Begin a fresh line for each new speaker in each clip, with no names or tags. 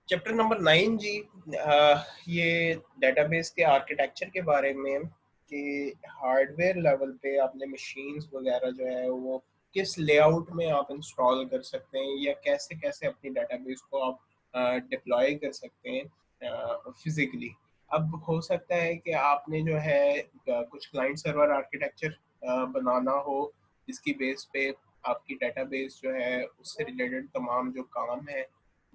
Chapter number 9 जी। ये database के architecture के बारे में कि हार्डवेयर लेवल पे आपने मशीन्स वगैरह जो है वो किस लेआउट में आप इंस्टॉल कर सकते हैं या कैसे कैसे अपनी डेटाबेस को आप डिप्लॉय कर सकते हैं फिजिकली। अब हो सकता है कि आपने जो है कुछ क्लाइंट सर्वर आर्किटेक्चर बनाना हो जिसकी बेस पे आपकी डेटाबेस जो है उससे रिलेटेड तमाम जो काम है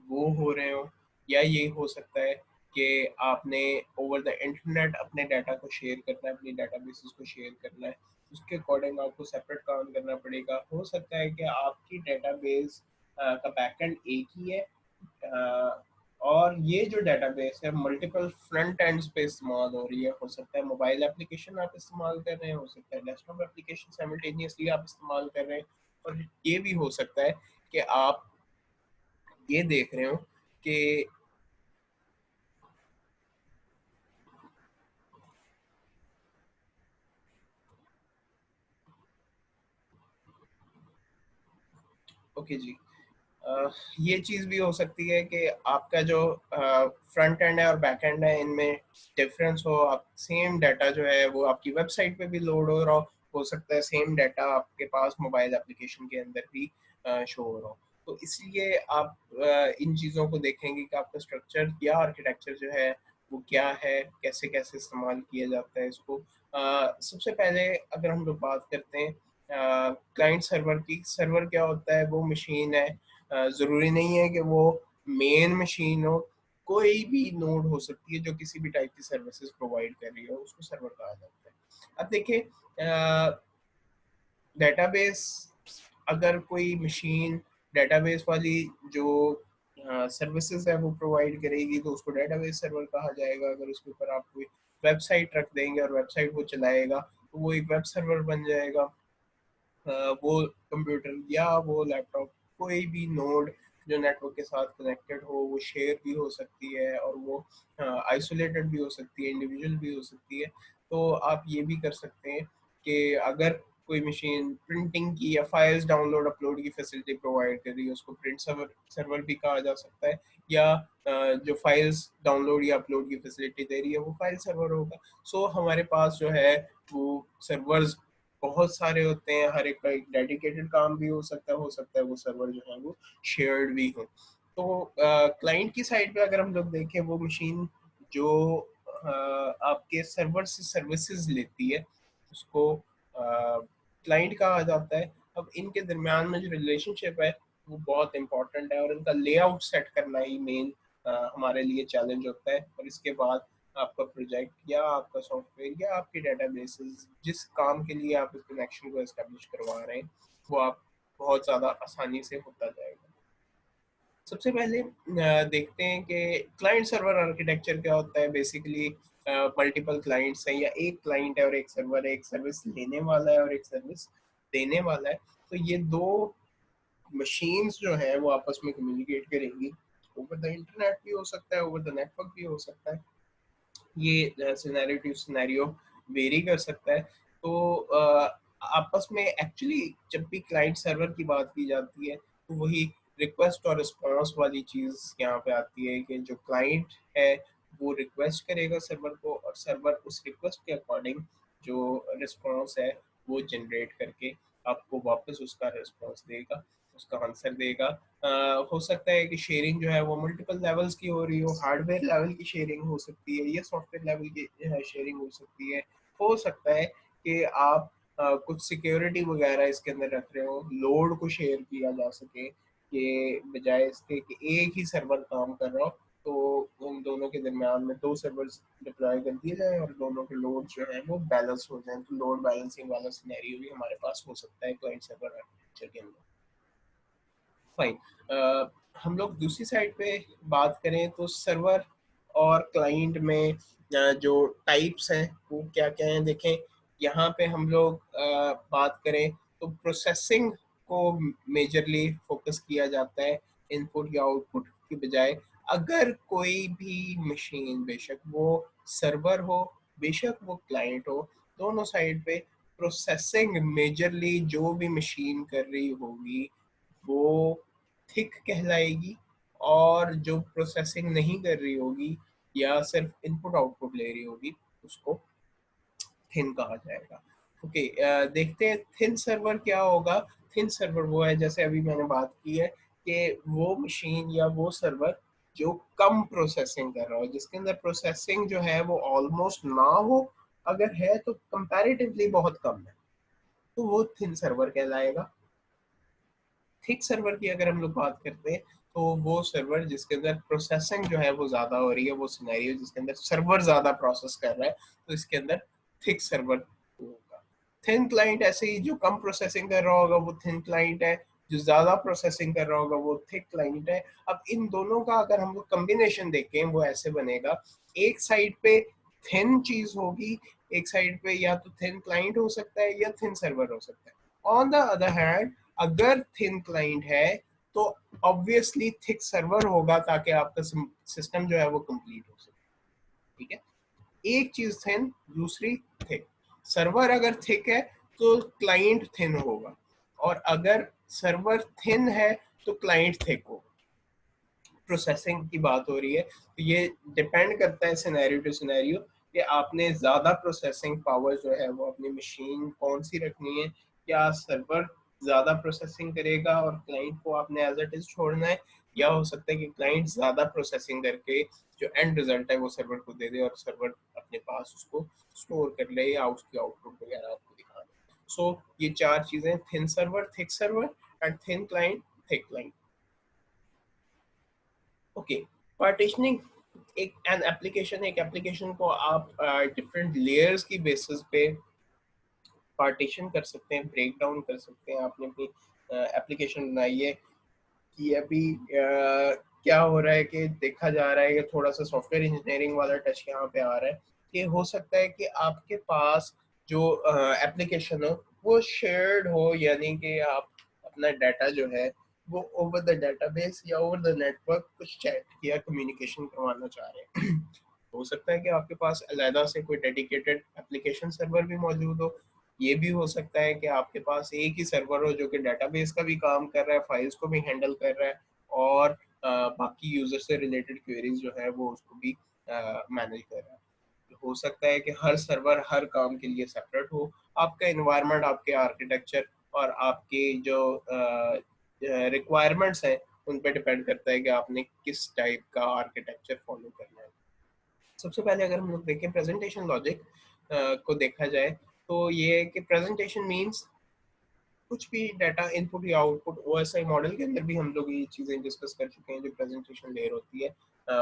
वो हो रहे हो, या ये हो सकता है कि आपने ओवर द इंटरनेट अपने डाटा को शेयर करना है, अपनी डेटाबेसेस को शेयर करना है, उसके अकॉर्डिंग आपको सेपरेट काम करना पड़ेगा। हो सकता है कि आपकी डेटाबेस का बैकएंड एक ही है, अ, और ये जो डेटाबेस है मल्टीपल फ्रंट एंड्स पे इस्तेमाल हो रही है। हो सकता है मोबाइल एप्लीकेशन आप इस्तेमाल कर रहे हैं, हो सकता है डेस्कटॉप एप्लीकेशन साइमल्टेनियसली आप इस्तेमाल कर रहे हैं, और ये भी हो सकता है कि आप ये देख रहे हो कि ओके जी। ये चीज़ भी हो सकती है कि आपका जो फ्रंट एंड है और बैक एंड है इनमें डिफरेंस हो। आप सेम डाटा जो है वो आपकी वेबसाइट पे भी लोड हो रहा हो सकता है सेम डाटा आपके पास मोबाइल एप्लीकेशन के अंदर भी शो हो रहा हो। तो इसलिए आप इन चीज़ों को देखेंगे कि आपका स्ट्रक्चर या आर्किटेक्चर जो है वो क्या है, कैसे कैसे इस्तेमाल किया जाता है इसको। सबसे पहले अगर हम लोग बात करते हैं क्लाइंट सर्वर की, सर्वर क्या होता है? वो मशीन है, ज़रूरी नहीं है कि वो मेन मशीन हो, कोई भी नोड हो सकती है जो किसी भी टाइप की सर्विसेज प्रोवाइड कर रही हो, उसको सर्वर कहा जाता है। अब देखिए, डेटाबेस, अगर कोई मशीन डेटाबेस वाली जो सर्विसेज है वो प्रोवाइड करेगी तो उसको डेटाबेस सर्वर कहा जाएगा। अगर उसके ऊपर आप कोई वेबसाइट रख देंगे और वेबसाइट वो चलाएगा तो वो एक वेब सर्वर बन जाएगा। वो कंप्यूटर या वो लैपटॉप, कोई भी नोड जो नेटवर्क के साथ कनेक्टेड हो, वो शेयर भी हो सकती है और वो आइसोलेटेड भी हो सकती है, इंडिविजुअल भी हो सकती है। तो आप ये भी कर सकते हैं कि अगर कोई मशीन प्रिंटिंग की या फाइल्स डाउनलोड अपलोड की फैसिलिटी प्रोवाइड कर रही है उसको प्रिंट सर्वर सर्वर भी कहा जा सकता है, या जो फाइल्स डाउनलोड या अपलोड की फैसिलिटी दे रही है वो फाइल सर्वर होगा। सो हमारे पास जो है वो सर्वर्स बहुत सारे होते हैं, हर एक का एक डेडिकेटेड काम भी हो सकता है वो सर्वर जो है वो शेयर्ड भी हो। तो क्लाइंट की साइड पे अगर हम लोग देखें, वो मशीन जो आपके सर्वर से सर्विसेज लेती है उसको क्लाइंट कहा जाता है। अब इनके दरमियान में जो रिलेशनशिप है वो बहुत इंपॉर्टेंट है और इनका लेआउट सेट करना ही मेन हमारे लिए चैलेंज होता है। और इसके बाद आपका प्रोजेक्ट या आपका सॉफ्टवेयर या आपकी डेटाबेसेस जिस काम के लिए आप इस कनेक्शन को एस्टेब्लिश करवा रहे हैं वो आप बहुत ज़्यादा आसानी से होता जाएगा। सबसे पहले देखते हैं कि क्लाइंट सर्वर आर्किटेक्चर क्या होता है। बेसिकली मल्टीपल क्लाइंट्स हैं या एक क्लाइंट है और एक सर्वर है, एक सर्विस लेने वाला है और एक सर्विस देने वाला है। तो ये दो मशीन्स जो है वो आपस में कम्युनिकेट करेंगी। ओवर द इंटरनेट भी हो सकता है, ओवर द नेटवर्क भी हो सकता है। ये सिनेरियो टू सिनेरियो वेरी कर सकता है। तो आपस में एक्चुअली जब भी क्लाइंट सर्वर की बात की जाती है तो वही रिक्वेस्ट और रिस्पॉन्स वाली चीज़ यहाँ पे आती है कि जो क्लाइंट है वो रिक्वेस्ट करेगा सर्वर को और सर्वर उस रिक्वेस्ट के अकॉर्डिंग जो रिस्पॉन्स है वो जनरेट करके आपको वापस उसका रिस्पॉन्स देगा, उसका आंसर देगा। हो सकता है कि शेयरिंग जो है वो मल्टीपल लेवल्स की हो रही हो, हार्डवेयर लेवल की शेयरिंग हो सकती है या सॉफ्टवेयर लेवल की शेयरिंग हो सकती है। हो सकता है कि आप कुछ सिक्योरिटी वगैरह इसके अंदर रख रहे हो, लोड को शेयर किया जा सके कि बजाय इसके कि एक ही सर्वर काम कर रहा हो तो उन दोनों के दरमियान में दो सर्वर्स डिप्लॉय कर दिए जाए और दोनों के लोड जो है वो बैलेंस हो जाए। तो लोड बैलेंसिंग वाला सिनेरियो भी हमारे पास हो सकता है क्लाइंट सर्वर आर्किटेक्चर के अंदर। फाइन। हम लोग दूसरी साइड पे बात करें तो सर्वर और क्लाइंट में जो टाइप्स हैं वो क्या क्या हैं देखें। यहाँ पे हम लोग बात करें तो प्रोसेसिंग को मेजरली फोकस किया जाता है इनपुट या आउटपुट की बजाय। अगर कोई भी मशीन, बेशक वो सर्वर हो बेशक वो क्लाइंट हो, दोनों साइड पे प्रोसेसिंग मेजरली जो भी मशीन कर रही होगी वो थिक कहलाएगी, और जो प्रोसेसिंग नहीं कर रही होगी या सिर्फ इनपुट आउटपुट ले रही होगी उसको थिन कहा जाएगा। ओके, देखते हैं थिन सर्वर क्या होगा। थिन सर्वर वो है, जैसे अभी मैंने बात की है, कि वो मशीन या वो सर्वर जो कम प्रोसेसिंग कर रहा हो, जिसके अंदर प्रोसेसिंग जो है वो ऑलमोस्ट ना हो, अगर है तो कंपैरेटिवली बहुत कम है, तो वो थिन सर्वर कहलाएगा। थिक सर्वर की अगर हम लोग बात करते हैं, तो वो सर्वर जिसके अंदर प्रोसेसिंग जो है वो ज़्यादा हो रही है, वो सिनेरियो जिसके अंदर सर्वर ज़्यादा प्रोसेस कर रहा है, तो इसके अंदर थिक सर्वर होगा। थिन क्लाइंट ऐसे ही, जो कम प्रोसेसिंग कर रहा होगा वो थिन क्लाइंट है, जो ज़्यादा प्रोसेसिंग कर रहा होगा वो थिक क्लाइंट है। अब इन दोनों का अगर हम लोग कम्बिनेशन देखें, वो ऐसे बनेगा, एक साइड पे थिन चीज़ होगी, एक साइड पे या तो थिन क्लाइंट हो सकता है या थिन सर्वर हो सकता है। ऑन द अदर हैंड, अगर थिन क्लाइंट है तो ऑब्वियसली थिक सर्वर होगा, ताकि आपका सिस्टम जो है वो कंप्लीट हो सके। ठीक है, एक चीज थिन, दूसरी थिक। सर्वर अगर थिक है तो क्लाइंट थिन होगा, और अगर सर्वर थिन है तो क्लाइंट थिक होगा। प्रोसेसिंग की बात हो रही है, तो ये डिपेंड करता है सिनेरियो टू सिनेरियो, कि आपने ज़्यादा प्रोसेसिंग पावर जो है वो अपनी मशीन कौन सी रखनी है। या सर्वर ज़्यादा प्रोसेसिंग करेगा और क्लाइंट को आपने एज इट इज़ छोड़ना है, या हो सकता है कि क्लाइंट ज़्यादा प्रोसेसिंग करके जो एंड रिजल्ट है वो सर्वर को दे दे, और सर्वर अपने पास उसको स्टोर कर ले या उसकी आउटपुट वगैरह आपको दिखा दे। सो ये चार चीज़ें, thin server, thick server and thin client, thick client. Okay, partitioning एक एप्लीकेशन को आप डिफरेंट लेयर्स की बेसिस पे पार्टीशन कर सकते हैं, ब्रेक डाउन कर सकते हैं। आपने अपनी एप्लीकेशन बनाई है कि अभी क्या हो रहा है, कि देखा जा रहा है कि थोड़ा सा सॉफ्टवेयर इंजीनियरिंग वाला टच यहाँ पे आ रहा है, कि हो सकता है कि आपके पास जो एप्लीकेशन हो वो शेयर्ड हो, यानी कि आप अपना डाटा जो है वो ओवर द डेटाबेस या ओवर द नेटवर्क कुछ चैट या कम्युनिकेशन करवाना चाह रहे हैं। हो सकता है कि आपके पास अलहदा से कोई डेडिकेटेड एप्लीकेशन सर्वर भी मौजूद हो। ये भी हो सकता है कि आपके पास एक ही सर्वर हो जो कि डेटाबेस का भी काम कर रहा है, फाइल्स को भी हैंडल कर रहा है, और बाकी यूजर से रिलेटेड क्वेरीज जो है वो उसको भी मैनेज कर रहा है। हो सकता है कि हर सर्वर हर काम के लिए सेपरेट हो। आपका इन्वायरमेंट, आपके आर्किटेक्चर और आपके जो रिक्वायरमेंट्स हैं उन पर डिपेंड करता है कि आपने किस टाइप का आर्किटेक्चर फॉलो करना है। सबसे पहले अगर हम लोग देखें प्रेजेंटेशन लॉजिक को देखा जाए, तो ये है कि प्रेजेंटेशन मीन्स कुछ भी डाटा इनपुट या आउटपुट। ओएसआई मॉडल के अंदर भी हम लोग ये चीज़ें डिस्कस कर चुके हैं, जो प्रेजेंटेशन लेयर होती है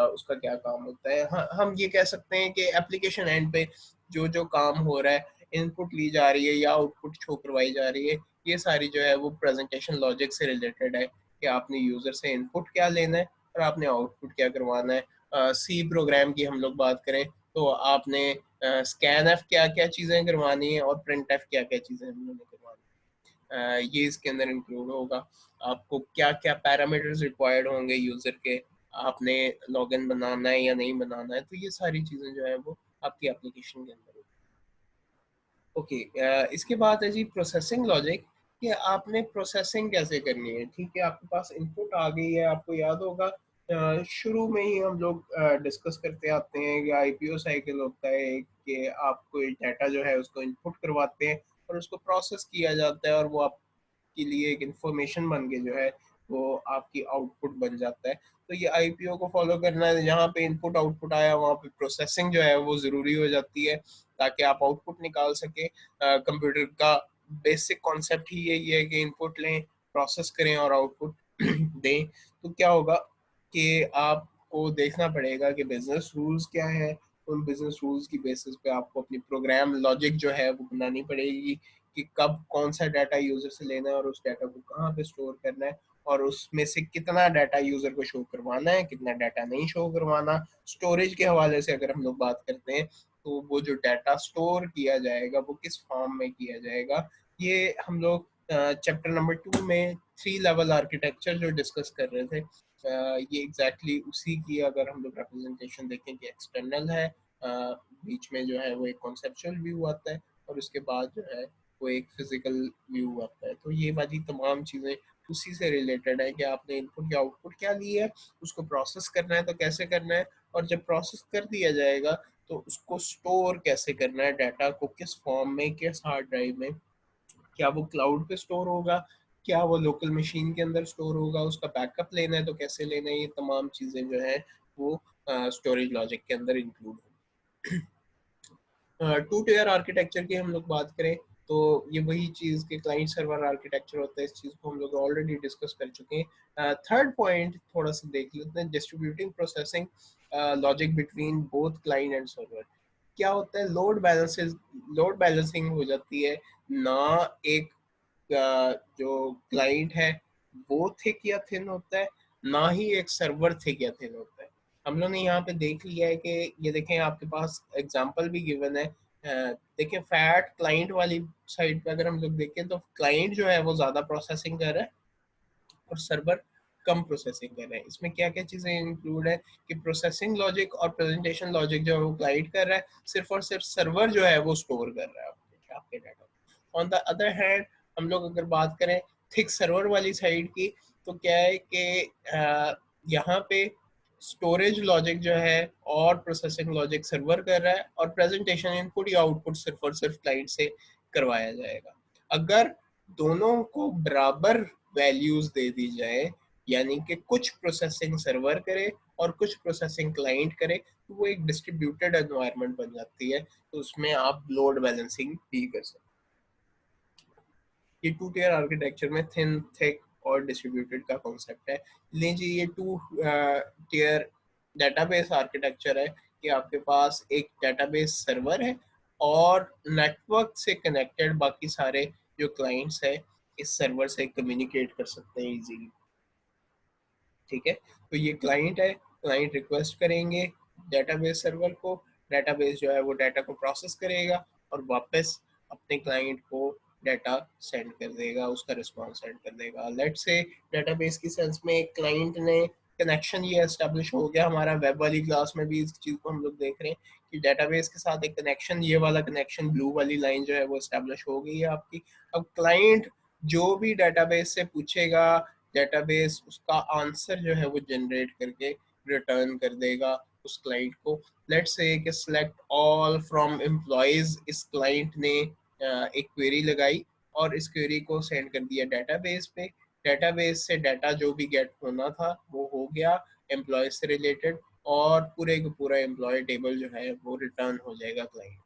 उसका क्या काम होता है। हाँ, हम ये कह सकते हैं कि एप्लीकेशन एंड पे जो जो काम हो रहा है, इनपुट ली जा रही है या आउटपुट शो करवाई जा रही है, ये सारी जो है वो प्रेजेंटेशन लॉजिक से रिलेटेड है, कि आपने यूज़र से इनपुट क्या लेना है और आपने आउटपुट क्या करवाना है। सी प्रोग्राम की हम लोग बात करें, तो आपने स्कैन एफ क्या क्या चीज़ें करवानी है और प्रिंट एफ क्या क्या चीज़ें हमने करवानी है। ये इसके अंदर इंक्लूड होगा। आपको क्या क्या पैरामीटर्स रिक्वायर्ड होंगे यूज़र के, आपने लॉगिन बनाना है या नहीं बनाना है, तो ये सारी चीज़ें जो है वो आपकी एप्लीकेशन के अंदर होगी। ओके, इसके बाद है जी प्रोसेसिंग लॉजिक, कि आपने प्रोसेसिंग कैसे करनी है। ठीक है, आपके पास इनपुट आ गई है, आपको याद होगा शुरू में ही हम लोग डिस्कस करते आते हैं कि आईपीओ साइकिल होता है, कि आप कोई डाटा जो है उसको इनपुट करवाते हैं और उसको प्रोसेस किया जाता है, और वो आपके लिए एक इंफॉर्मेशन बन के जो है वो आपकी आउटपुट बन जाता है। तो ये आईपीओ को फॉलो करना है, जहाँ पे इनपुट आउटपुट आया वहाँ पे प्रोसेसिंग जो है वो ज़रूरी हो जाती है, ताकि आप आउटपुट निकाल सके। कंप्यूटर का बेसिक कॉन्सेप्ट ही यही है कि इनपुट लें, प्रोसेस करें और आउटपुट दें। तो क्या होगा कि आपको देखना पड़ेगा कि बिजनेस रूल्स क्या है। उन बिजनेस रूल्स की बेसिस पे आपको अपनी प्रोग्राम लॉजिक जो है वो बनानी पड़ेगी, कि कब कौन सा डाटा यूजर से लेना है और उस डाटा को कहाँ पे स्टोर करना है, और उसमें से कितना डाटा यूजर को शो करवाना है, कितना डाटा नहीं शो करवाना। स्टोरेज के हवाले से अगर हम लोग बात करते हैं, तो वो जो डाटा स्टोर किया जाएगा वो किस फॉर्म में किया जाएगा, ये हम लोग चैप्टर नंबर 2 में 3 लेवल आर्किटेक्चर जो डिस्कस कर रहे थे, ये एग्जैक्टली उसी की अगर हम लोग रिप्रेजेंटेशन देखें, कि एक्सटर्नल है, बीच में जो है वो एक कॉन्सेप्चुअल व्यू आता है, और उसके बाद जो है वो एक फिजिकल व्यू आता है। तो ये वाली तमाम चीज़ें उसी से रिलेटेड है कि आपने इनपुट या आउटपुट क्या ली है, उसको प्रोसेस करना है तो कैसे करना है, और जब प्रोसेस कर दिया जाएगा तो उसको स्टोर कैसे करना है, डाटा को किस फॉर्म में, किस हार्ड ड्राइव में, क्या वो क्लाउड पे स्टोर होगा, क्या वो लोकल मशीन के अंदर स्टोर होगा, उसका बैकअप लेना है तो कैसे लेना है, ये तमाम चीज़ें जो है वो स्टोरेज लॉजिक के अंदर इंक्लूड होंगी। टू टियर आर्किटेक्चर की हम लोग बात करें तो ये वही चीज़ के क्लाइंट सर्वर आर्किटेक्चर होता है, इस चीज़ को हम लोग ऑलरेडी डिस्कस कर चुके हैं। थर्ड पॉइंट थोड़ा सा देख लेते हैं, distributing processing logic between both client and server. क्या होता है, लोड बैलेंसिंग हो जाती है ना, एक जो क्लाइंट है वो थिक या थिन होता है, ना ही एक सर्वर थिक या थिन होता है। हम लोग ने यहाँ पे देख लिया है कि ये देखें, आपके पास एग्जांपल भी गिवन है। देखें फैट क्लाइंट वाली साइड पे अगर हम लोग देखें तो क्लाइंट जो है वो ज़्यादा प्रोसेसिंग कर रहा है और सर्वर कम प्रोसेसिंग कर रहे हैं। इसमें क्या क्या चीज़ें इंक्लूड है कि प्रोसेसिंग लॉजिक और प्रेजेंटेशन लॉजिक जो है वो क्लाइंट कर रहा है, सिर्फ और सिर्फ सर्वर जो है वो स्टोर कर रहा है आपके data. On the other hand हम लोग अगर बात करें थिक सर्वर वाली साइड की, तो क्या है कि यहाँ पे स्टोरेज लॉजिक जो है और प्रोसेसिंग लॉजिक सर्वर कर रहा है और प्रेजेंटेशन इनपुट या आउटपुट सिर्फ और सिर्फ क्लाइंट से करवाया जाएगा। अगर दोनों को बराबर वैल्यूज दे दी जाए, यानी कि कुछ प्रोसेसिंग सर्वर करे और कुछ प्रोसेसिंग क्लाइंट करे, तो वो एक डिस्ट्रीब्यूटेड एनवायरनमेंट बन जाती है, तो उसमें आप लोड बैलेंसिंग भी कर सकते हैं। ये टू टियर आर्किटेक्चर में थिन, थिक और डिस्ट्रीब्यूटेड का कॉन्सेप्ट है। लीजिए ये टू टियर डेटाबेस आर्किटेक्चर है कि आपके पास एक डेटाबेस सर्वर है और नेटवर्क से कनेक्टेड बाकी सारे जो क्लाइंट्स है इस सर्वर से कम्युनिकेट कर सकते हैं इजीली। ठीक है, तो ये क्लाइंट है, क्लाइंट रिक्वेस्ट करेंगे डेटाबेस सर्वर को, डेटाबेस जो है वो डाटा को प्रोसेस करेगा और वापस अपने क्लाइंट को डाटा सेंड कर देगा, उसका रिस्पॉन्स सेंड कर देगा। लेट से डेटाबेस की सेंस में एक क्लाइंट ने कनेक्शन ये एस्टेब्लिश हो गया, हमारा वेब वाली क्लास में भी इस चीज़ को हम लोग देख रहे हैं कि डेटाबेस के साथ एक कनेक्शन, ये वाला कनेक्शन ब्लू वाली लाइन जो है वो एस्टेब्लिश हो गई है आपकी। अब क्लाइंट जो भी डेटाबेस से पूछेगा, डेटाबेस उसका आंसर जो है वो जनरेट करके रिटर्न कर देगा उस क्लाइंट को। लेट्स से कि सिलेक्ट ऑल फ्रॉम एम्प्लॉयज, इस क्लाइंट ने एक क्वेरी लगाई और इस क्वेरी को सेंड कर दिया डेटाबेस पे। डेटाबेस से डाटा जो भी गेट होना था वो हो गया एम्प्लॉय से रिलेटेड, और पूरे का पूरा एम्प्लॉय टेबल जो है वो रिटर्न हो जाएगा क्लाइंट।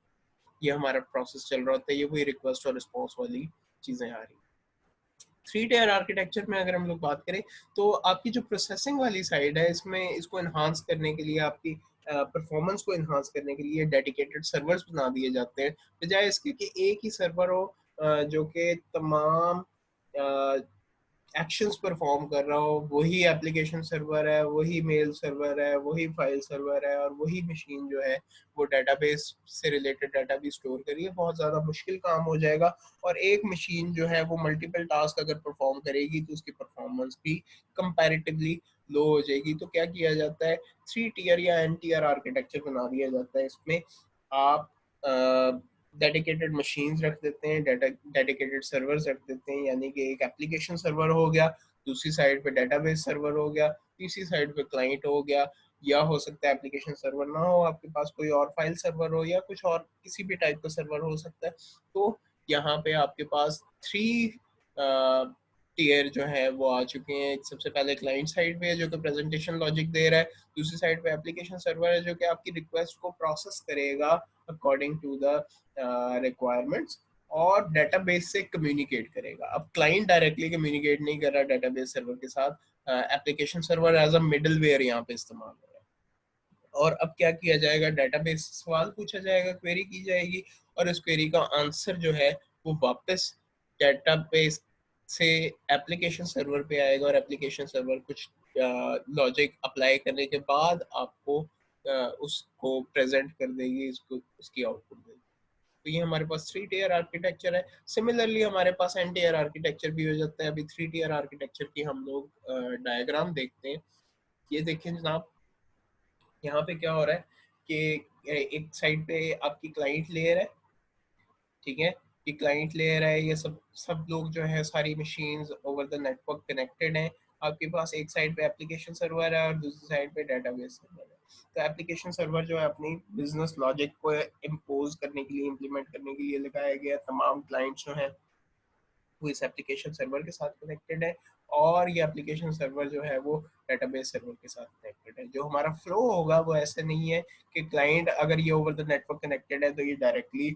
ये हमारा प्रोसेस चल रहा होता है, ये वही रिक्वेस्ट और रिस्पॉन्स वाली चीज़ें आ रही। थ्री टेयर आर्किटेक्चर में अगर हम लोग बात करें तो आपकी जो प्रोसेसिंग वाली साइड है, इसमें इसको इन्हांस करने के लिए, आपकी परफॉर्मेंस को इन्हांस करने के लिए डेडिकेटेड सर्वर्स बना दिए जाते हैं, बजाय इसके कि एक ही सर्वर हो जो कि तमाम एक्शंस परफॉर्म कर रहा हो। वही एप्लीकेशन सर्वर है, वही मेल सर्वर है, वही फाइल सर्वर है और वही मशीन जो है वो डेटाबेस से रिलेटेड डाटा भी स्टोर करिए, बहुत ज़्यादा मुश्किल काम हो जाएगा। और एक मशीन जो है वो मल्टीपल टास्क अगर परफॉर्म करेगी तो उसकी परफॉर्मेंस भी कंपैरेटिवली लो हो जाएगी। तो क्या किया जाता है, थ्री टीयर या एन टीयर आर्किटेक्चर बना दिया जाता है। इसमें आप डेडिकेटेड मशीन्स रख देते हैं, डेडिकेटेड सर्वर्स रख देते हैं, यानी कि एक एप्लीकेशन सर्वर हो गया, दूसरी साइड पे डेटाबेस सर्वर हो गया, तीसरी साइड पे क्लाइंट हो गया, या हो सकता है एप्लीकेशन सर्वर ना हो, आपके पास कोई और फाइल सर्वर हो या कुछ और किसी भी टाइप का सर्वर हो सकता है। तो यहाँ पे आपके पास थ्री टीयर जो है वो आ चुके हैं। सबसे पहले क्लाइंट साइड पे है जो कि प्रेजेंटेशन लॉजिक दे रहा है, दूसरी साइड पे एप्लीकेशन सर्वर है जो कि आपकी रिक्वेस्ट को प्रोसेस करेगा अकॉर्डिंग टू द रिक्वायरमेंट्स और डेटाबेस से कम्युनिकेट करेगा। अब क्लाइंट डायरेक्टली कम्युनिकेट नहीं कर रहा डेटाबेस सर्वर के साथ, application server as a middleware यहाँ पे इस्तेमाल हो रहा है। और अब क्या किया जाएगा, डेटाबेस सवाल पूछा जाएगा, क्वेरी की जाएगी और इस क्वेरी का आंसर जो है वो वापस डेटाबेस से एप्लीकेशन सर्वर पे आएगा और एप्लीकेशन सर्वर कुछ लॉजिक अप्लाई करने के बाद आपको उसको प्रेजेंट कर देगी, इसको उसकी आउटपुट देगी। तो ये हमारे पास थ्री टीयर आर्किटेक्चर है। सिमिलरली हमारे पास एन टीयर आर्किटेक्चर भी हो जाता है। अभी थ्री टीयर आर्किटेक्चर की हम लोग डायग्राम देखते हैं। ये देखें जनाब, यहाँ पे क्या हो रहा है कि एक साइड पे आपकी क्लाइंट लेयर है, ठीक है, ये क्लाइंट लेयर है, ये सब सब लोग जो है सारी machines over the network connected हैं। आपके पास एक साइड पे एप्लीकेशन सर्वर है और दूसरी साइड पे डेटाबेस सर्वर है। तो एप्लीकेशन सर्वर जो है अपनी बिजनेस लॉजिक को इम्पोज करने के लिए, इम्प्लीमेंट करने के लिए लगाया गया। तमाम क्लाइंट्स जो हैं वो इस एप्लीकेशन सर्वर के साथ कनेक्टेड है, और ये एप्लीकेशन सर्वर जो है वो डेटाबेस सर्वर के साथ कनेक्टेड है। जो हमारा फ्लो होगा वो ऐसे नहीं है कि क्लाइंट अगर ये ओवर द नेटवर्क कनेक्टेड है तो ये डायरेक्टली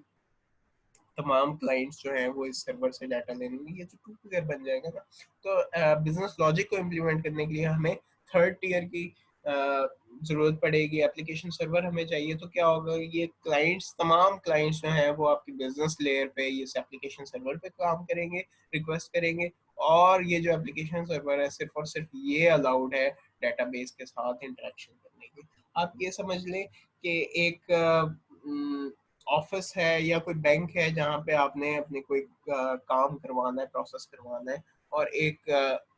तमाम क्लाइंट्स जो हैं वो इस सर्वर से डाटा ले लेंगे, ये तो टू टियर बन जाएगा ना। तो बिजनेस लॉजिक को इम्प्लीमेंट करने के लिए हमें थर्ड टियर की ज़रूरत पड़ेगी। एप्लीकेशन सर्वर हमें चाहिए तो क्या होगा, ये क्लाइंट्स, तमाम क्लाइंट्स जो हैं वो आपकी बिजनेस लेयर पे इस एप्लीकेशन सर्वर पे काम करेंगे, रिक्वेस्ट करेंगे, और ये जो एप्लीकेशन सर्वर है सिर्फ और सिर्फ ये अलाउड है डेटाबेस के साथ इंटरेक्शन करने की। आप ये समझ लें कि एक ऑफिस है या कोई बैंक है जहाँ पे आपने अपने कोई काम करवाना है, प्रोसेस करवाना है, और एक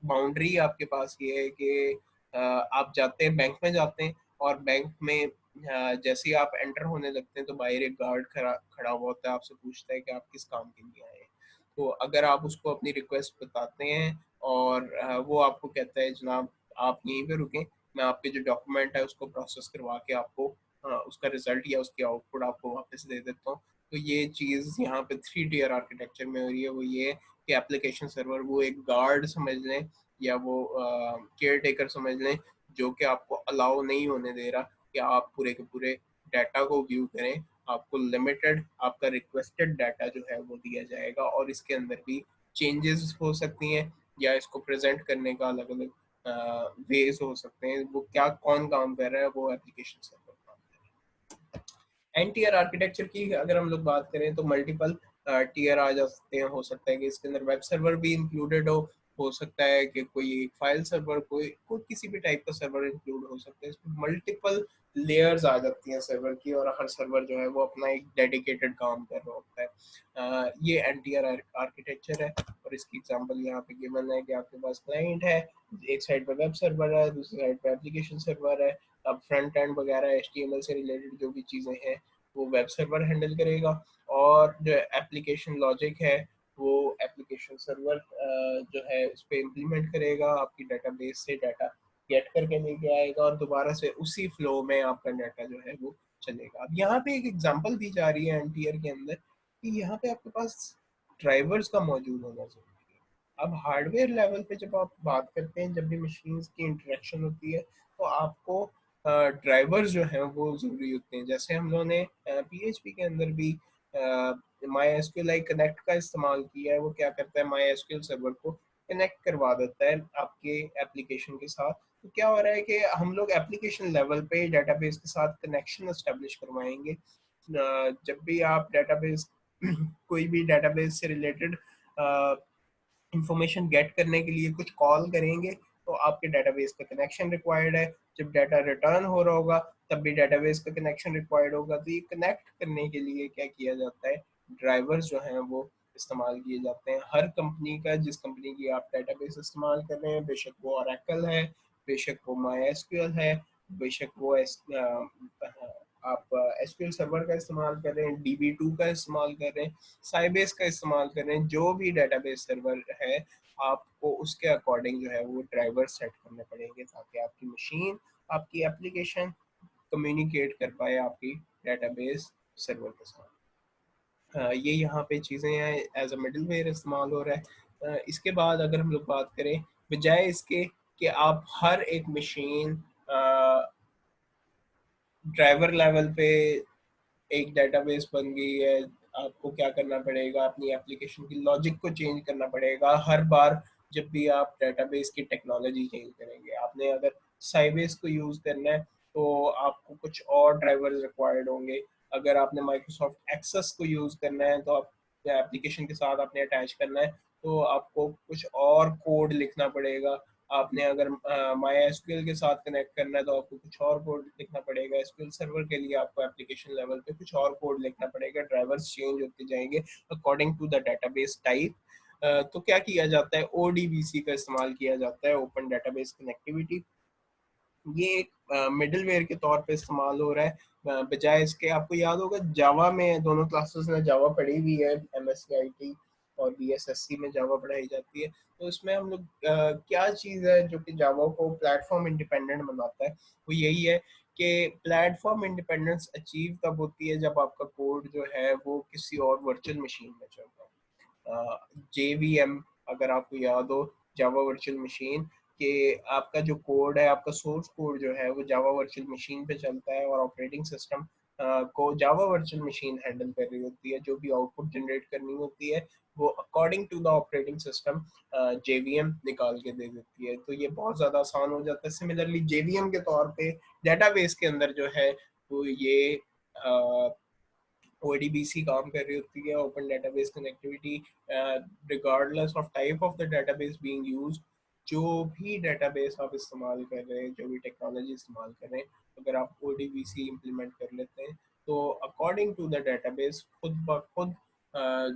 बाउंड्री आपके पास ये है कि आप जाते हैं, बैंक में जाते हैं, और बैंक में जैसे ही आप एंटर होने लगते हैं तो बाहर एक गार्ड खड़ा खड़ा हुआ होता है, आपसे पूछता है कि आप किस काम के लिए आए हैं। तो अगर आप उसको अपनी रिक्वेस्ट बताते हैं और वो आपको कहता है जनाब आप यहीं पे रुकें, मैं आपके जो डॉक्यूमेंट है उसको प्रोसेस करवा के आपको उसका रिजल्ट या उसकी आउटपुट आपको वापस दे देता हूँ। तो ये चीज़ यहाँ पे थ्री टियर आर्किटेक्चर में हो रही है। वो ये कि एप्लीकेशन सर्वर वो एक गार्ड समझ लें या वो केयर टेकर समझ लें, जो कि आपको अलाउ नहीं होने दे रहा कि आप पूरे के पूरे डाटा को व्यू करें। आपको लिमिटेड आपका रिक्वेस्टेड डाटा जो है वो दिया जाएगा, और इसके अंदर भी चेंजेस हो सकती हैं या इसको प्रेजेंट करने का अलग अलग वेज हो सकते हैं। वो क्या कौन काम कर रहा है, वो एप्लीकेशन सर्वर काम कर रहा है। एन टीयर आर्किटेक्चर की अगर हम लोग बात करें तो मल्टीपल टीयर आ जा सकते हैं। हो सकता है कि इसके अंदर वेब सर्वर भी इंक्लूडेड हो सकता है कि कोई एक फाइल सर्वर, कोई किसी भी टाइप का सर्वर इंक्लूड हो सकता है। इसमें मल्टीपल लेयर्स आ जाती हैं सर्वर की, और हर सर्वर जो है वो अपना एक डेडिकेटेड काम कर रहा होता है। ये एन टीयर आर्किटेक्चर है, और इसकी एग्जांपल यहाँ पे गिवन है कि आपके पास क्लाइंट है, एक साइड पे वेब सर्वर है, दूसरी साइड पे एप्लीकेशन सर्वर है। अब फ्रंट एंड वगैरह HTML से रिलेटेड जो भी चीज़ें हैं वो वेब सर्वर हैंडल करेगा, और जो एप्लीकेशन लॉजिक है वो एप्लीकेशन सर्वर जो है उस पर इम्प्लीमेंट करेगा, आपकी डेटाबेस से डाटा गेट करके लेके आएगा, और दोबारा से उसी फ्लो में आपका डाटा जो है वो चलेगा। अब यहाँ पे एक एग्जांपल दी जा रही है एनटीआर के अंदर कि यहाँ पे आपके पास ड्राइवर्स का मौजूद होना जरूरी है। अब हार्डवेयर लेवल पे जब आप बात करते हैं, जब भी मशीन्स की इंटरेक्शन होती है तो आपको ड्राइवर्स जो हैं वो ज़रूरी होते हैं। जैसे हम लोगों ने PHP के अंदर भी माई एसक्यूएल आई कनेक्ट का इस्तेमाल किया है। वो क्या करता है, माई एसक्यूएल सर्वर को कनेक्ट करवा देता है आपके एप्लीकेशन के साथ। तो क्या हो रहा है कि हम लोग एप्लीकेशन लेवल पे डेटाबेस के साथ कनेक्शन एस्टेब्लिश करवाएंगे। जब भी आप डेटाबेस कोई भी डेटाबेस से रिलेटेड इंफॉर्मेशन गेट करने के लिए कुछ कॉल करेंगे तो आपके डेटाबेस का कनेक्शन रिक्वायर्ड है। जब डाटा रिटर्न हो रहा होगा तब भी डेटाबेस का कनेक्शन रिक्वायर्ड होगा। तो ये कनेक्ट करने के लिए क्या किया जाता है, ड्राइवर्स जो हैं वो इस्तेमाल किए जाते हैं। हर कंपनी का, जिस कंपनी की आप डेटाबेस इस्तेमाल कर रहे हैं, बेशक वो ओरेकल है, बेशक वो माई एसक्यूएल है, बेशक वो आप एसक्यूएल सर्वर का इस्तेमाल कर रहे हैं, DB2 का इस्तेमाल कर रहे हैं, साइबेस का इस्तेमाल कर रहे हैं, जो भी डेटाबेस सर्वर है आपको उसके अकॉर्डिंग जो है वो ड्राइवर सेट करने पड़ेंगे ताकि आपकी मशीन, आपकी एप्लीकेशन कम्युनिकेट कर पाए आपकी डेटाबेस सर्वर के साथ। ये यहाँ पे चीज़ें हैं, एज अ मिडिल वेयर इस्तेमाल हो रहा है। इसके बाद अगर हम लोग बात करें, बजाय इसके कि आप हर एक मशीन ड्राइवर लेवल पे एक डेटाबेस बन गई है, आपको क्या करना पड़ेगा, अपनी एप्लीकेशन की लॉजिक को चेंज करना पड़ेगा हर बार जब भी आप डेटाबेस की टेक्नोलॉजी चेंज करेंगे। आपने अगर साइबेस को यूज़ करना है तो आपको कुछ और ड्राइवर्स रिक्वायर्ड होंगे। अगर आपने माइक्रोसॉफ्ट एक्सेस को यूज़ करना है तो आप एप्लीकेशन के साथ आपने अटैच करना है तो आपको कुछ और कोड लिखना पड़ेगा। आपने अगर माई एसक्यूएल के साथ कनेक्ट करना है तो आपको कुछ और कोड लिखना पड़ेगा। एसक्यूएल सर्वर के लिए आपको एप्लीकेशन लेवल पे कुछ और कोड लिखना पड़ेगा। ड्राइवर्स चेंज होते जाएंगे according to the database type. तो क्या किया जाता है, ODBC का इस्तेमाल किया जाता है, ओपन डेटाबेस कनेक्टिविटी। ये एक मिडलवेयर के तौर पे इस्तेमाल हो रहा है, बजाय इसके। आपको याद होगा जावा में दोनों क्लासेस में जावा पढ़ी हुई है, MSc IT और BSSC में जावा पढ़ाई जाती है। तो इसमें हम लोग क्या चीज़ है जो कि जावा को प्लेटफॉर्म इंडिपेंडेंट बनाता है, वो यही है कि प्लेटफॉर्म इंडिपेंडेंस अचीव तब होती है जब आपका कोड जो है वो किसी और वर्चुअल मशीन में चलता है। JVM, अगर आपको याद हो, जावा वर्चुअल मशीन, कि आपका जो कोड है, आपका सोर्स कोड जो है वो जावा वर्चुअल मशीन पे चलता है और ऑपरेटिंग सिस्टम को जावा वर्चुअल मशीन हैंडल कर रही होती है। जो भी आउटपुट जनरेट करनी होती है वो according to the operating system JVM निकाल के दे देती है। तो ये बहुत ज़्यादा आसान हो जाता है। सिमिलरली JVM के तौर पे डेटाबेस के अंदर जो है वो ये ODBC काम कर रही होती है, open database connectivity, regardless of type of the database being used. जो भी डेटाबेस आप इस्तेमाल कर रहे हैं, जो भी टेक्नोलॉजी इस्तेमाल कर रहे हैं, अगर आप ODBC इम्प्लीमेंट कर लेते हैं तो अकॉर्डिंग टू द डेटाबेस खुद ब खुद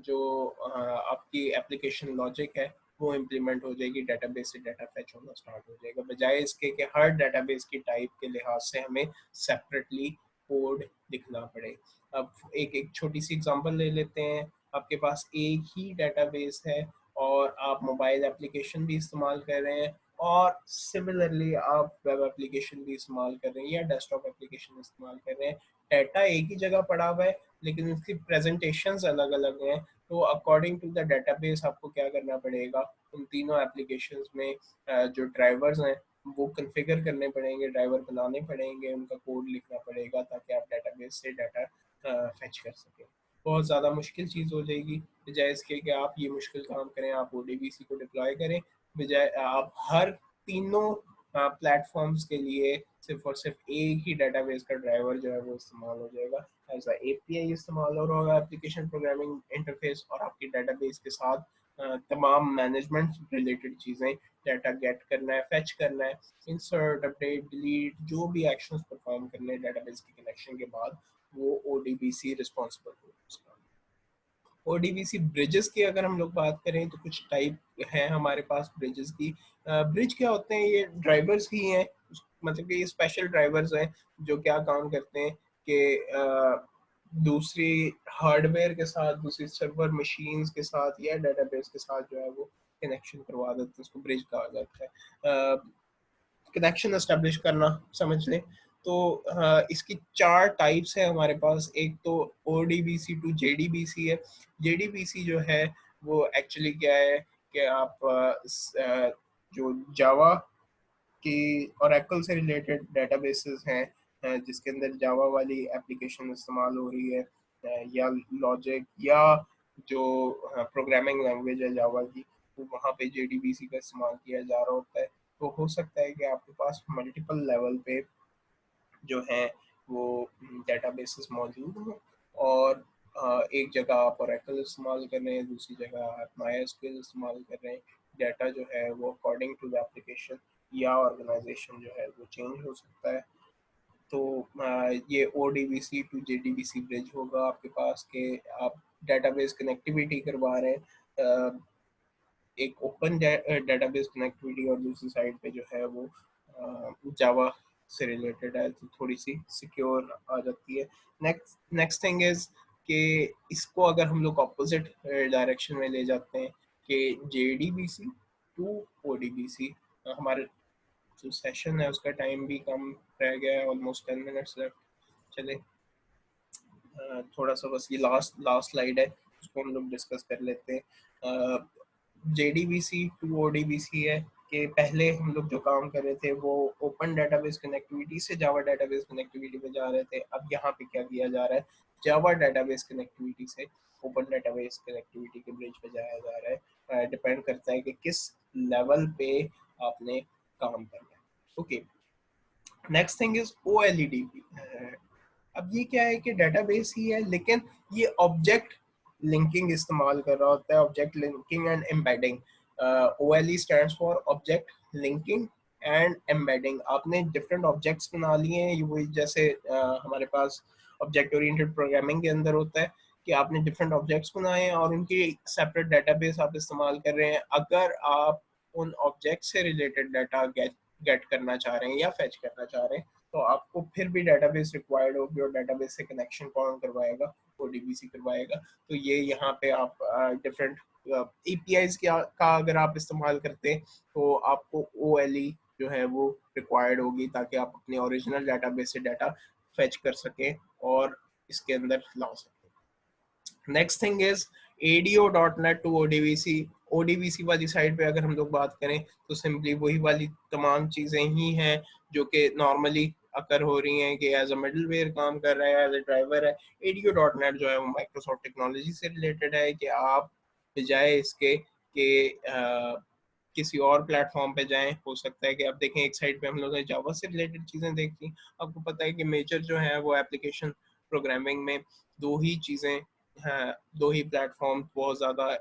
जो आपकी एप्लीकेशन लॉजिक है वो इम्प्लीमेंट हो जाएगी, डेटाबेस से डाटा फैच होना स्टार्ट हो जाएगा, बजाय इसके कि हर डेटाबेस की टाइप के लिहाज से हमें सेपरेटली कोड लिखना पड़े। अब एक एक छोटी सी एग्जांपल ले लेते हैं। आपके पास एक ही डेटाबेस है और आप मोबाइल एप्लीकेशन भी इस्तेमाल कर रहे हैं, और सिमिलरली आप वेब एप्लीकेशन भी इस्तेमाल कर रहे हैं या डेस्कटॉप एप्लीकेशन इस्तेमाल कर रहे हैं। डाटा एक ही जगह पड़ा हुआ है लेकिन उसकी प्रेजेंटेशंस अलग अलग हैं। तो अकॉर्डिंग टू द डेटाबेस आपको क्या करना पड़ेगा, उन तीनों एप्लीकेशंस में जो ड्राइवर्स हैं वो कॉन्फ़िगर करने पड़ेंगे, ड्राइवर बनाने पड़ेंगे, उनका कोड लिखना पड़ेगा ताकि आप डेटाबेस से डाटा फेच कर सकें। बहुत ज़्यादा मुश्किल चीज़ हो जाएगी, बजाय इसके कि आप ये मुश्किल काम करें, आप ODBC को डिप्लॉय करें, बजाय आप हर तीनों प्लेटफॉर्म्स के लिए सिर्फ और सिर्फ एक ही डेटाबेस का ड्राइवर जो है वो इस्तेमाल हो जाएगा, एज API इस्तेमाल हो रहा होगा, एप्लीकेशन प्रोग्रामिंग इंटरफेस, और आपकी डेटाबेस के साथ तमाम मैनेजमेंट रिलेटेड चीज़ें, डाटा गेट करना है, फेच करना है, इंसर्ट, अपडेट, डिलीट, जो भी एक्शंस परफॉर्म करने हैं डेटाबेस के कनेक्शन के बाद, वो ODBC रिस्पॉन्सिबल होगा। ODBC ब्रिजेस की अगर हम लोग बात करें तो कुछ टाइप है हमारे पास ब्रिजेस की। ब्रिज क्या होते हैं, ये ड्राइवर्स ही हैं, मतलब कि ये स्पेशल ड्राइवर्स हैं जो क्या काम करते हैं कि दूसरी हार्डवेयर के साथ, दूसरी सर्वर मशीन्स के साथ या डेटाबेस के साथ जो है वो कनेक्शन करवा देते हैं, उसको ब्रिज कहा जाता है। कनेक्शन एस्टेब्लिश करना समझ लें। तो इसकी 4 टाइप्स है हमारे पास। एक तो ODBC टू JDBC है। JDBC जो है वो एक्चुअली क्या है कि आप जो जावा की ओरेकल से रिलेटेड डेटाबेसेस हैं, जिसके अंदर जावा वाली एप्लीकेशन इस्तेमाल हो रही है, या लॉजिक या जो प्रोग्रामिंग लैंग्वेज है जावा की, तो वहाँ पे JDBC का इस्तेमाल किया जा रहा होता है। तो हो सकता है कि आपके पास मल्टीपल लेवल पे जो हैं वो डेटाबेसेस मौजूद हों, और एक जगह आप ओरेकल इस्तेमाल कर रहे हैं, दूसरी जगह आप MySQL इस्तेमाल कर रहे हैं। डाटा जो है वो अकॉर्डिंग टू द एप्लीकेशन या ऑर्गेनाइजेशन जो है वो चेंज हो सकता है। तो ये ODBC टू JDBC ब्रिज होगा आपके पास के आप डेटाबेस कनेक्टिविटी करवा रहे हैं, एक ओपन डेटाबेस कनेक्टिविटी, और दूसरी साइड पे जो है वो जावा से रिलेटेड है, तो थोड़ी सी सिक्योर आ जाती है। नेक्स्ट थिंग इज कि इसको अगर हम लोग ऑपोजिट डायरेक्शन में ले जाते हैं कि JDBC टू ODBC, हमारे जो सेशन है उसका टाइम भी कम रह गया है, ऑलमोस्ट 10 मिनट्स लेफ्ट। चले थोड़ा सा बस ये लास्ट लास्ट स्लाइड है, उसको हम लोग डिस्कस कर लेते हैं। JDBC टू ODBC है कि पहले हम लोग जो काम कर रहे थे वो ओपन डेटाबेस कनेक्टिविटी से जावा डेटाबेस कनेक्टिविटी पे जा रहे थे। अब यहाँ पे क्या किया जा रहा है, जावा डेटाबेस कनेक्टिविटी से ओपन डेटाबेस कनेक्टिविटी के ब्रिज पे जाया जा रहा है। डिपेंड करता है कि किस लेवल पे आपने काम करना है। Okay, next thing is OLED। अब ये क्या है कि डेटाबेस ही है लेकिन ये ऑब्जेक्ट लिंकिंग इस्तेमाल कर रहा होता है, object linking and embedding. OLE stands for object linking and embedding. आपने डिफरेंट ऑब्जेक्ट्स बना लिए हैं, ये वही जैसे हमारे पास ऑब्जेक्ट ओरिएंटेड प्रोग्रामिंग के अंदर होता है कि आपने डिफरेंट ऑब्जेक्ट्स बनाए हैं और उनकी सेपरेट डेटाबेस आप इस्तेमाल कर रहे हैं। अगर आप उन ऑब्जेक्ट से रिलेटेड डाटा गेट करना चाह रहे हैं या फेच करना चाह रहे हैं, तो आपको फिर भी डेटाबेस रिक्वायर्ड होगी और डेटाबेस से कनेक्शन कौन करवाएगा, ODBC करवाएगा। तो ये यहाँ पे आप डिफरेंट APIs का अगर आप इस्तेमाल करते हैं तो आपको OLE जो है वो रिक्वायर्ड होगी, ताकि आप अपने ओरिजिनल डेटाबेस से डाटा फेच कर सकें और इसके अंदर ला सकें। Next thing is ADO.NET to ODBC। ODBC वाली साइड पे अगर हम लोग बात करें तो सिंपली वही वाली तमाम चीज़ें ही हैं जो कि नॉर्मली अकर हो रही हैं, कि एज अ मिडलवेयर काम कर रहा है, एज अ ड्राइवर है। ADO.NET जो है वो माइक्रोसॉफ्ट टेक्नोलॉजी से रिलेटेड है, कि आप बजाय इसके कि किसी और प्लेटफॉर्म पे जाएं, हो सकता है कि आप देखें एक साइड पे हम लोगों ने जावा से रिलेटेड चीज़ें देखी। आपको पता है कि मेजर जो है वो एप्लीकेशन प्रोग्रामिंग में दो ही चीज़ें, हाँ, दो ही प्लेटफॉर्म बहुत ज़्यादा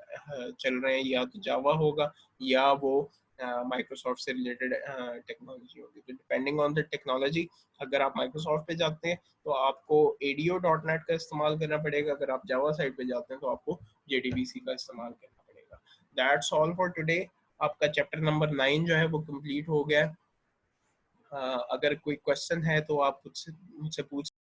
चल रहे हैं, या तो जावा होगा या वो माइक्रोसॉफ्ट से रिलेटेड टेक्नोलॉजी होगी। तो डिपेंडिंग ऑन द टेक्नोलॉजी, अगर आप माइक्रोसॉफ्ट पे जाते हैं तो आपको ADO.NET का इस्तेमाल करना पड़ेगा, अगर आप जावा साइड पे जाते हैं तो आपको JDBC का इस्तेमाल करना पड़ेगा। That's all for today. आपका चैप्टर नंबर 9 जो है वो कंप्लीट हो गया। अगर कोई क्वेश्चन है तो आप मुझसे पूछ